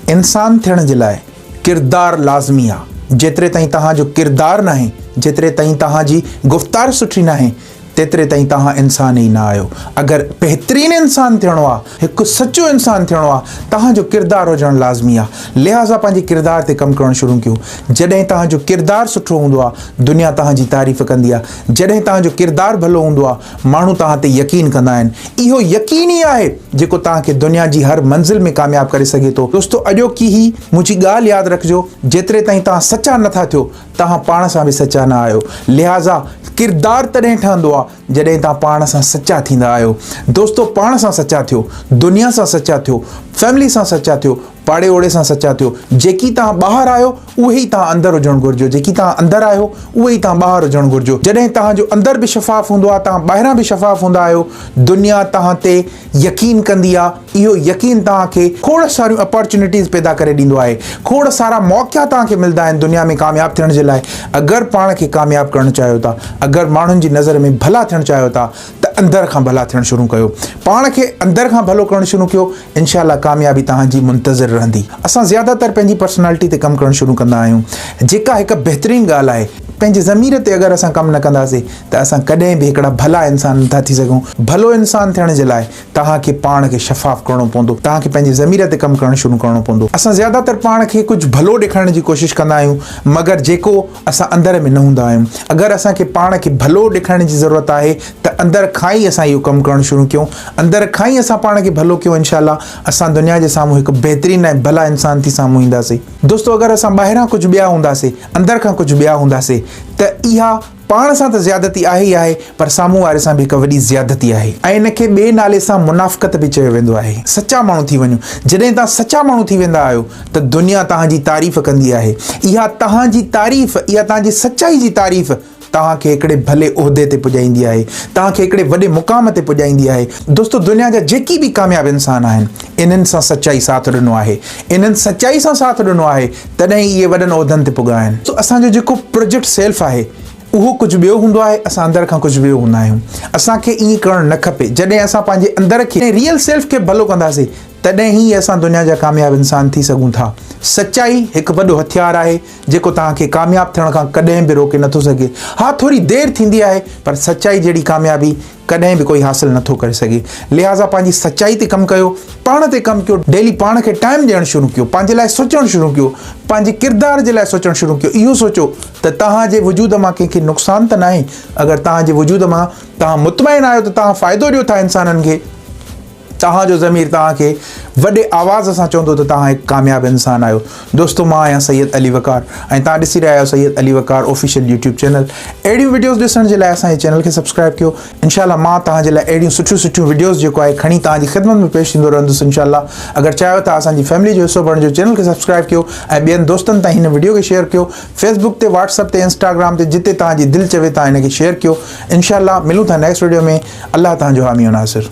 इंसान थियण जे लाइ किरदार लाज़मी आहे। जेतिरे ताईं तव्हांजो किरदार न आहे, जेतिरे ताईं तव्हांजी गुफ़्तार सुठी न आहे, तेतिरे ताईं तव्हां इंसान ई न आहियो। अगरि बहितरीन इंसान थियणो आहे, हिकु सचो इंसान थियणो आहे, तव्हांजो किरदार हुजणु लाज़मी आहे। लिहाज़ा पंहिंजे किरदार ते कमु करणु शुरू कयो। जॾहिं तव्हांजो किरदार सुठो हूंदो आहे, दुनिया तव्हांजी तारीफ़ कंदी आहे। जॾहिं तव्हांजो किरदार भलो हूंदो आहे, माण्हू तव्हां ते यकीन कंदा आहिनि। इहो यकीन ई आहे जेको तव्हांखे दुनिया जी हर मंज़िल में कामयाबु करे सघे थो। दोस्तो, अॼोकी ही मुंहिंजी ॻाल्हि यादि रखिजो, जेतिरे ताईं तव्हां सचा नथा थियो, तव्हां पाण सां बि सचा न आहियो। लिहाज़ा किरदार तॾहिं ठहंदो आहे जॾहिं तव्हां पाण सां सचा थींदा आहियो। दोस्तो, पाण सां सचा थियो, दुनिया सां सचा थियो, फैमिली सां सचा थियो, पाड़े ओड़े सां सचा थियो। जेकी तव्हां ॿाहिरि आहियो उहे ई तव्हां अंदरि हुजणु घुरिजो। जेकी तव्हां अंदरि आहियो उहे ई तव्हां ॿाहिरि हुजणु घुरिजो। जॾहिं तव्हांजो अंदरि बि शफ़ाफ़ हूंदो आहे, तव्हां ॿाहिरां बि शफ़ाफ़ हूंदा आहियो, दुनिया तव्हां ते यकीन कंदी आहे। इहो यकीन तव्हांखे खोड़ सारियूं अपॉर्चुनिटीज़ पैदा करे ॾींदो आहे। खोड़ सारा मौक़ा तव्हांखे मिलंदा आहिनि दुनिया में कामयाबु थियण जे लाइ। अगरि पाण खे कामयाबु करणु चाहियो था, अगरि माण्हुनि जी नज़र में भला थियणु चाहियो था, त अंदरि खां भला थियणु शुरू कयो। पाण खे अंदरि खां भलो करणु शुरू कयो, इनशाला कामयाबी तव्हांजी मुंतज़िर रहंदी। असां ज़्यादातर पंहिंजी पर्सनैलिटी ते कमु करणु शुरू कंदा आहियूं। जेका हिकु बहितरीनु ॻाल्हि आहे, पंहिंजे ज़मीर ते अगरि असां कमु न कंदासीं त असां कॾहिं बि हिकिड़ा भला इंसान नथा थी सघूं। भलो इंसान थियण जे लाइ तव्हांखे पाण खे शफ़ाफ़ करणो पवंदो, तव्हांखे पंहिंजे ज़मीर ते कमु करणु शुरू करणो पवंदो। असां ज़्यादातर पाण खे कुझु भलो ॾेखारण जी कोशिशि कंदा आहियूं, मगर जेको असां अंदरि में न हूंदा आहियूं। अगरि असांखे पाण खे भलो ॾेखारण जी ज़रूरत आहे त अंदरि खां ई असां इहो कमु करणु शुरू कयूं। अंदरि खां ई असां पाण खे भलो कयूं, इनशाला असां दुनिया जे साम्हूं हिकु बहितरीनु ऐं भला इंसान थी साम्हूं ईंदासीं। दोस्तो, अगरि असां ॿाहिरां कुझु ॿिया हूंदासीं, अंदरि खां कुझु ॿिया हूंदासीं, त इहा पाण सां त ज़्यादती आहे ई आहे, पर साम्हूं वारे सां बि हिकु वॾी ज़्यादती आहे। ऐं इनखे ॿिए नाले सां मुनाफ़िक़त बि चयो वेंदो आहे। सचा माण्हू थी वञो। जॾहिं तव्हां सचा माण्हू थी वेंदा आहियो त दुनिया तव्हांजी तारीफ़ कंदी आहे। इहा तव्हांजी तारीफ़, इहा तव्हांजी सचाई जी तारीफ़ तव्हांखे हिकिड़े भले उहिदे ते पुॼाईंदी आहे, तव्हांखे हिकिड़े वॾे मुक़ाम ते पुॼाईंदी आहे। दोस्तो, दुनिया जा जेकी बि कामयाबु इंसान आहिनि, इन्हनि सां सचाई साथ ॾिनो आहे। इन्हनि सचाई सां साथ ॾिनो आहे, तॾहिं इहे वॾनि उहिदनि ते पुॻा आहिनि। तो असांजो जेको प्रोजेक्ट सेल्फ आहे, उहो कुझु ॿियो हूंदो आहे, असां अंदरि खां कुझु ॿियो हूंदा आहियूं। असांखे ईअं करणु न खपे। जॾहिं असां पंहिंजे अंदरि खे रियल सेल्फ खे भलो कंदासीं, तॾहिं ई असां दुनिया जा कामयाबु इंसान थी सघूं था। सचाई हिकु वॾो हथियारु आहे जेको तव्हांखे कामयाबु थियण खां कॾहिं बि रोके नथो सघे। हा, थोरी देरि थींदी आहे, पर सचाई जहिड़ी कामयाबी कॾहिं बि कोई हासिलु नथो करे सघे। लिहाज़ा पंहिंजी सचाई ते कमु कयो, पाण ते कमु कयो, डेली पाण खे टाइम ॾियणु शुरू कयो, पंहिंजे लाइ सोचणु शुरू कयो, पंहिंजे किरदार जे लाइ सोचणु शुरू कयो। इहो सोचो त तव्हांजे वजूद मां कंहिंखे नुक़सानु त न आहे। अगरि तव्हांजे वजूद मां तव्हां मुतमइन आहियो त तव्हां फ़ाइदो ॾियो था इंसाननि खे। तव्हांजो ज़मीर तव्हांखे वॾे आवाज़ सां चवंदो त तव्हां हिकु कामयाबु इंसान आहियो। दोस्तो, मां आहियां सैयद अली वकार ऐं तव्हां ॾिसी रहिया आहियो सैयद अली वकार ऑफिशियल यूट्यूब चैनल। अहिड़ियूं वीडियोज़ ॾिसण जे लाइ असांजे चैनल खे सब्सक्राइब कयो। इनशाला मां तव्हांजे लाइ अहिड़ियूं सुठियूं वीडियोज़ जेको आहे खणी तव्हांजी ख़िदमत में पेश थींदो रहंदुसि इनशाला। अगरि चाहियो था असांजी फैमिली जो हिसो बणिजो, चैनल खे सब्सक्राइब कयो ऐं ॿियनि दोस्तनि ताईं हिन वीडियो खे शेयर कयो। फेसबुक ते, व्हाट्सएप ते, इंस्टाग्राम ते, जिते तव्हांजी दिलि चवे तव्हां हिनखे शेयर कयो। इनशाला मिलूं था नेक्स्ट वीडियो में। अल्लाह तव्हांजो हामी नासिर।